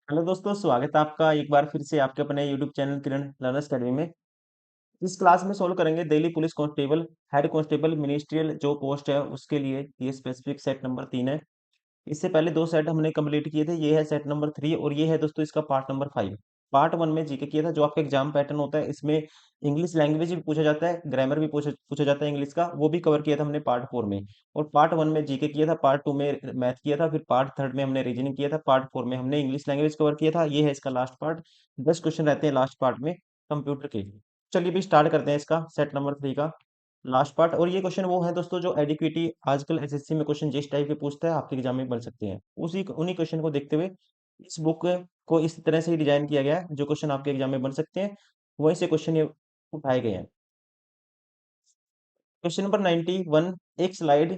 Hello दोस्तों, स्वागत है आपका एक बार फिर से आपके अपने यूट्यूब चैनल किरण लर्नर्स अकेडमी में। इस क्लास में सोल्व करेंगे Delhi police constable, head constable, ministerial जो पोस्ट है उसके लिए ये स्पेसिफिक सेट नंबर 3 है। इससे पहले 2 सेट हमने कंप्लीट किए थे, ये है सेट नंबर 3 और ये है दोस्तों इसका पार्ट नंबर 5। पार्ट 1 में जीके किया था, जो आपका एग्जाम पैटर्न होता है इसमें इंग्लिश लैंग्वेज भी पूछा जाता है, ग्रामर भी पूछा पूछा जाता है इंग्लिश का, वो भी कवर किया था हमने पार्ट 4 में। और पार्ट 1 में जीके किया था, पार्ट 2 में मैथ किया था, फिर पार्ट 3 में हमने रीजनिंग किया था, पार्ट 4 में हमने इंग्लिश लैंग्वेज कवर किया था। ये है इसका लास्ट पार्ट। 10 क्वेश्चन रहते हैं लास्ट पार्ट में कंप्यूटर के। चलिए भी स्टार्ट करते हैं इसका सेट नंबर 3 का लास्ट पार्ट। और ये क्वेश्चन वो है दोस्तों जो एडिक्विटी आजकल एसएससी में क्वेश्चन जिस टाइप के पूछता है आपके एग्जाम में बन सकते हैं, उसी उन्हीं क्वेश्चन को देखते हुए इस बुक को इस तरह से ही डिजाइन किया गया है जो क्वेश्चन आपके एग्जाम में बन सकते हैं, वहीं से क्वेश्चन ये उठाए गए हैं। Question number 91। एक स्लाइड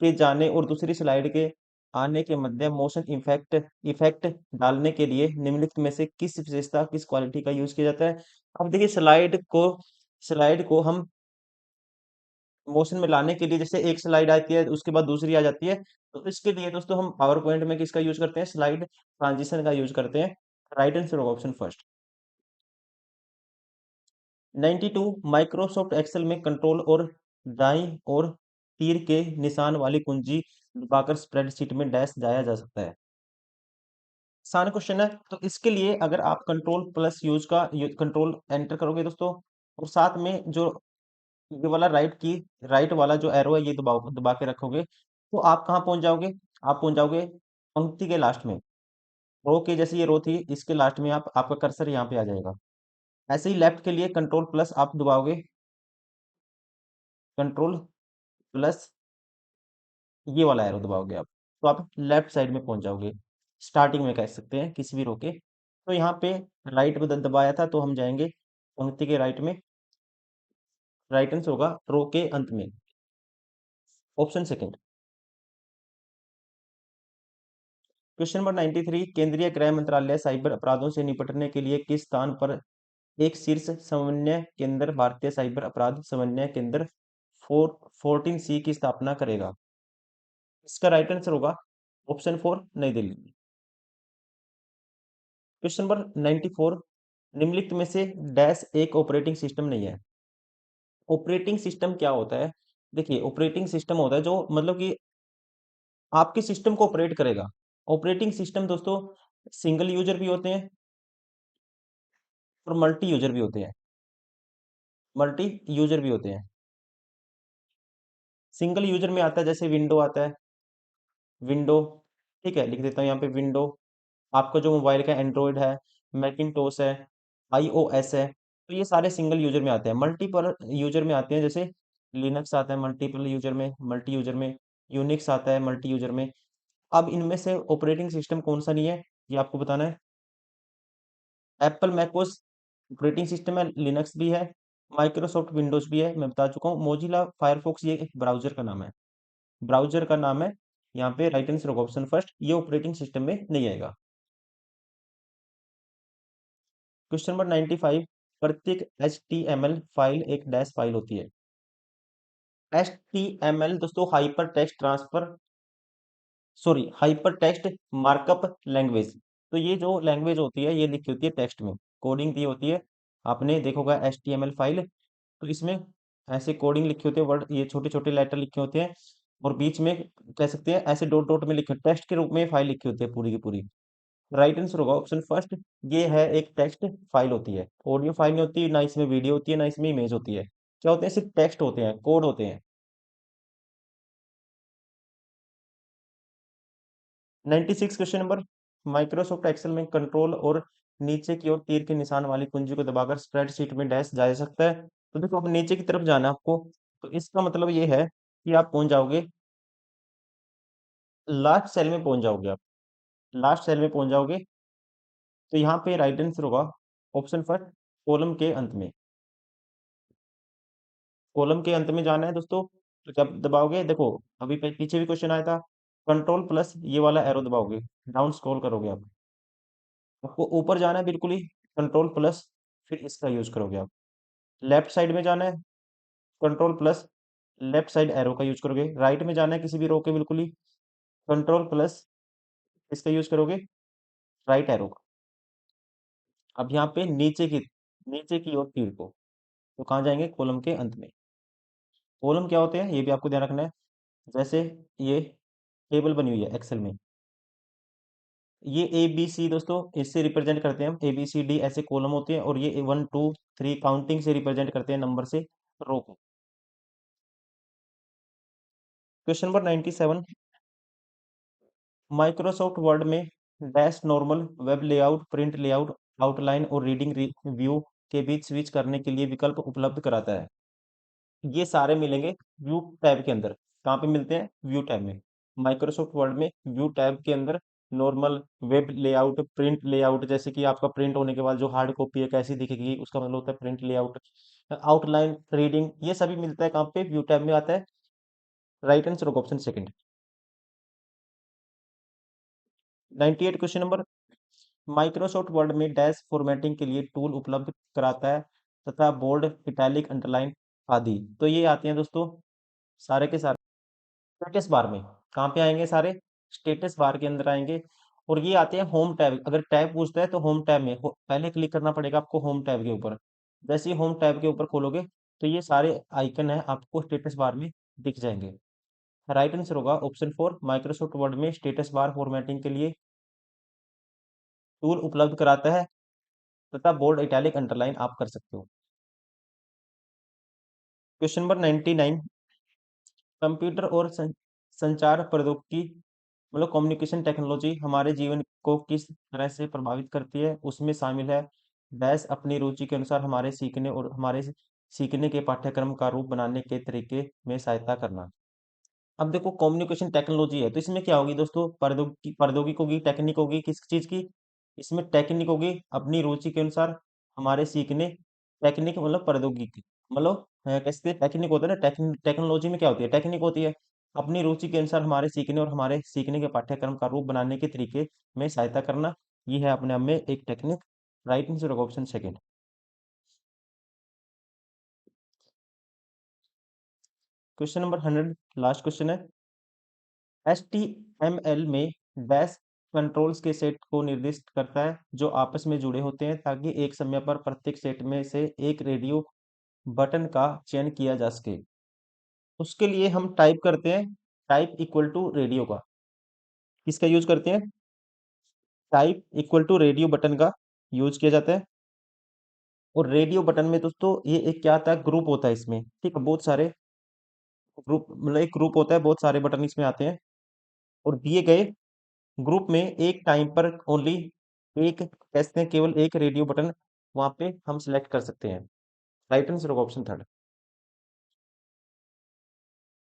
के जाने और दूसरी स्लाइड के आने के मध्य मोशन इफेक्ट इफेक्ट डालने के लिए निम्नलिखित में से किस विशेषता किस क्वालिटी का यूज किया जाता है। अब देखिए स्लाइड को हम मोशन में लाने के लिए जैसे एक स्लाइड आती है उसके बाद दूसरी आ जाती है, तो इसके लिए दोस्तों हम पावर पॉइंट में किसका यूज करते हैं, स्लाइड ट्रांजिशन का यूज करते हैं। राइट आंसर होगा ऑप्शन फर्स्ट। 92। माइक्रोसॉफ्ट एक्सेल में कंट्रोल और दाईं और तीर के निशान वाली कुंजी दबाकर स्प्रेडशीट में डैश जाया जा सकता है। आसान क्वेश्चन है, तो इसके लिए अगर आप कंट्रोल प्लस यूज का कंट्रोल एंटर करोगे दोस्तों, और साथ में जो ये वाला राइट वाला जो एरो है ये दबा के रखोगे, तो आप कहाँ पहुंच जाओगे, आप पहुंच जाओगे पंक्ति के लास्ट में। रो के जैसे ये रो थी इसके लास्ट में आपका कर्सर यहाँ पे आ जाएगा। ऐसे ही लेफ्ट के लिए कंट्रोल प्लस आप दबाओगे, कंट्रोल प्लस ये वाला एरो दबाओगे आप, तो आप लेफ्ट साइड में पहुंच जाओगे, स्टार्टिंग में कह सकते हैं किसी भी रो के। तो यहाँ पे राइट पे दबाया था तो हम जाएंगे पंक्ति के राइट में। राइट आंसर होगा रो के अंत में, ऑप्शन सेकंड। Question number 93। केंद्रीय गृह मंत्रालय साइबर अपराधों से निपटने के लिए किस स्थान पर एक शीर्ष समन्वय केंद्र भारतीय साइबर अपराध समन्वय केंद्र 14C की स्थापना करेगा। इसका राइट आंसर होगा ऑप्शन 4 नई दिल्ली। Question number 94। निम्नलिखित में से डैश एक ऑपरेटिंग सिस्टम नहीं है। ऑपरेटिंग सिस्टम क्या होता है, देखिए ऑपरेटिंग सिस्टम होता है जो मतलब कि आपके सिस्टम को ऑपरेट करेगा। ऑपरेटिंग सिस्टम दोस्तों सिंगल यूजर भी होते हैं और मल्टी यूजर भी होते हैं, मल्टी यूजर भी होते हैं। सिंगल यूजर में आता है जैसे विंडो आता है, विंडो, ठीक है लिख देता हूँ यहाँ पे विंडो। आपका जो मोबाइल का एंड्रॉयड है, मैकिनटोश है, आईओएस है, तो ये सारे सिंगल यूजर में आते हैं। मल्टीपल यूजर में आते हैं जैसे लिनक्स आता है मल्टीपल यूजर में, मल्टी यूजर में, यूनिक्स आता है मल्टी यूजर में। अब इनमें से ऑपरेटिंग सिस्टम कौन सा नहीं है ये आपको बताना है। एप्पल मैकोस ऑपरेटिंग सिस्टम है, लिनक्स भी है, माइक्रोसॉफ्ट विंडोज भी है, मैं बता चुका हूँ। मोजिला फायरफॉक्स ये एक ब्राउजर का नाम है, ब्राउजर का नाम है। यहाँ पे राइट आंसर होगा ऑप्शन फर्स्ट, ये ऑपरेटिंग सिस्टम में नहीं आएगा। Question number 95। प्रत्येक HTML फाइल एक डैश फाइल होती है। HTML दोस्तों hyper text transfer, sorry hyper text markup language. तो ये जो लैंग्वेज होती है ये लिखी होती है टेक्स्ट में, कोडिंग दी होती है। आपने देखोगा HTML फाइल, तो इसमें ऐसे कोडिंग लिखी होती है, वर्ड ये छोटे छोटे लेटर लिखे होते हैं, और बीच में कह सकते हैं ऐसे डॉट डॉट में लिखे टेक्स्ट के रूप में फाइल लिखी होती है पूरी की पूरी। राइट आंसर होगा ऑप्शन फर्स्ट, ये है एक टेक्स्ट फाइल होती है। ऑडियो फाइल नहीं होती, ना इसमें वीडियो होती है, ना इसमें इमेज होती है। क्या होते हैं, सिर्फ टेक्स्ट होते हैं, कोड होते हैं। 96 क्वेश्चन नंबर। माइक्रोसॉफ्ट एक्सेल में कंट्रोल और नीचे की ओर तीर के निशान वाली कुंजी को दबाकर स्प्रेडशीट में डैश जा सकता है। तो देखो अब नीचे की तरफ जाना है आपको, तो इसका मतलब ये है कि आप पहुंच जाओगे लास्ट सेल में पहुंच जाओगे आप, लास्ट सेल में पहुंच जाओगे। तो यहाँ पे राइट आंसर होगा ऑप्शन फर्स्ट, कॉलम के अंत में। कॉलम के अंत में जाना है दोस्तों, तो जब दबाओगे देखो, अभी पीछे भी क्वेश्चन आया था, कंट्रोल प्लस ये वाला एरो दबाओगे, डाउन स्क्रॉल करोगे आप, आपको ऊपर जाना है बिल्कुल ही, कंट्रोल प्लस फिर इसका यूज करोगे आप। लेफ्ट साइड में जाना है, control plus left side arrow का यूज करोगे। राइट में जाना है किसी भी रो के बिल्कुल ही, कंट्रोल प्लस इसका यूज करोगे। राइट एरो का। अब यहाँ पे नीचे की ओर तीर को, तो कहाँ जाएंगे, कॉलम के अंत में। कॉलम क्या होते हैं ये भी आपको ध्यान रखना है। जैसे ये टेबल बनी हुई है एक्सेल में, ये ए बी सी दोस्तों इससे रिप्रेजेंट करते हैं हम, ए बी सी डी ऐसे कॉलम होते हैं, और ये 1 2 3 काउंटिंग से रिप्रेजेंट करते हैं नंबर से रो को। क्वेश्चन नंबर 97, माइक्रोसॉफ्ट वर्ड में dash normal, web layout, print layout, outline और रीडिंग व्यू के बीच स्विच करने के लिए विकल्प उपलब्ध कराता है। ये सारे मिलेंगे व्यू टैब के अंदर। कहाँ पे मिलते हैं, व्यू टैब में। माइक्रोसॉफ्ट वर्ड में व्यू टैब के अंदर normal, web layout, print layout, जैसे कि आपका प्रिंट होने के बाद जो हार्ड कॉपी है कैसी दिखेगी उसका मतलब होता है प्रिंट लेआउट, आउटलाइन, रीडिंग, ये सभी मिलता है कहाँ पे, व्यू टैब में आता है। राइट आंसर होगा option second. 98 question number, Microsoft word में डैश फॉर्मेटिंग के लिए टूल उपलब्ध कराता है तथा बोल्ड, इटैलिक, अंडरलाइन आदि। तो ये आते हैं दोस्तों सारे के सारे स्टेटस बार में। कहाँ पे आएंगे सारे, स्टेटस बार के अंदर आएंगे। और ये आते हैं होम टैब, अगर टैब पूछता है तो होम टैब में पहले क्लिक करना पड़ेगा आपको होम टैब के ऊपर। जैसे ही होम टैब के ऊपर खोलोगे तो ये सारे आइकन है आपको स्टेटस बार में दिख जाएंगे। राइट आंसर होगा ऑप्शन 4, माइक्रोसॉफ्ट वर्ड में स्टेटस बार फॉर्मेटिंग के लिए टूल उपलब्ध कराता है तथा बोल्ड, इटैलिक, अंडरलाइन आप कर सकते हो। क्वेश्चन नंबर 99, कंप्यूटर और संचार प्रौद्योगिकी मतलब कम्युनिकेशन टेक्नोलॉजी हमारे जीवन को किस तरह से प्रभावित करती है, उसमें शामिल है डैश अपनी रुचि के अनुसार हमारे सीखने और हमारे सीखने के पाठ्यक्रम का रूप बनाने के तरीके में सहायता करना। अब देखो कम्युनिकेशन टेक्नोलॉजी है तो इसमें क्या होगी दोस्तों, प्रौद्योगिकी होगी, टेक्निक होगी, किस चीज की, इसमें टेक्निक होगी अपनी रुचि के अनुसार हमारे सीखने, टेक्निक मतलब प्रौद्योगिकी, मतलब कैसे टेक्निक होता है ना, टेक्नोलॉजी में क्या होती है, टेक्निक होती है अपनी रुचि के अनुसार हमारे सीखने और हमारे सीखने के पाठ्यक्रम का रूप बनाने के तरीके में सहायता करना। ये है अपने आप में एक टेक्निक। राइट आंसर होगा option second. Question number 100, last question है, HTML में डैश कंट्रोल्स के सेट को निर्दिष्ट करता है जो आपस में जुड़े होते हैं ताकि एक समय पर प्रत्येक सेट में से एक रेडियो बटन का चयन किया जा सके। उसके लिए हम टाइप करते हैं टाइप इक्वल टू रेडियो का, किसका यूज करते हैं, type equal to radio button का यूज किया जाता है। और रेडियो बटन में दोस्तों ये एक क्या आता है, ग्रुप होता है इसमें, ठीक है, बहुत सारे ग्रुप, मतलब एक ग्रुप होता है, बहुत सारे बटन इसमें आते हैं। और दिए गए ग्रुप में एक टाइम पर ओनली एक, कहते हैं केवल एक रेडियो बटन वहां पे हम सिलेक्ट कर सकते हैं। राइट आंसर होगा ऑप्शन थर्ड।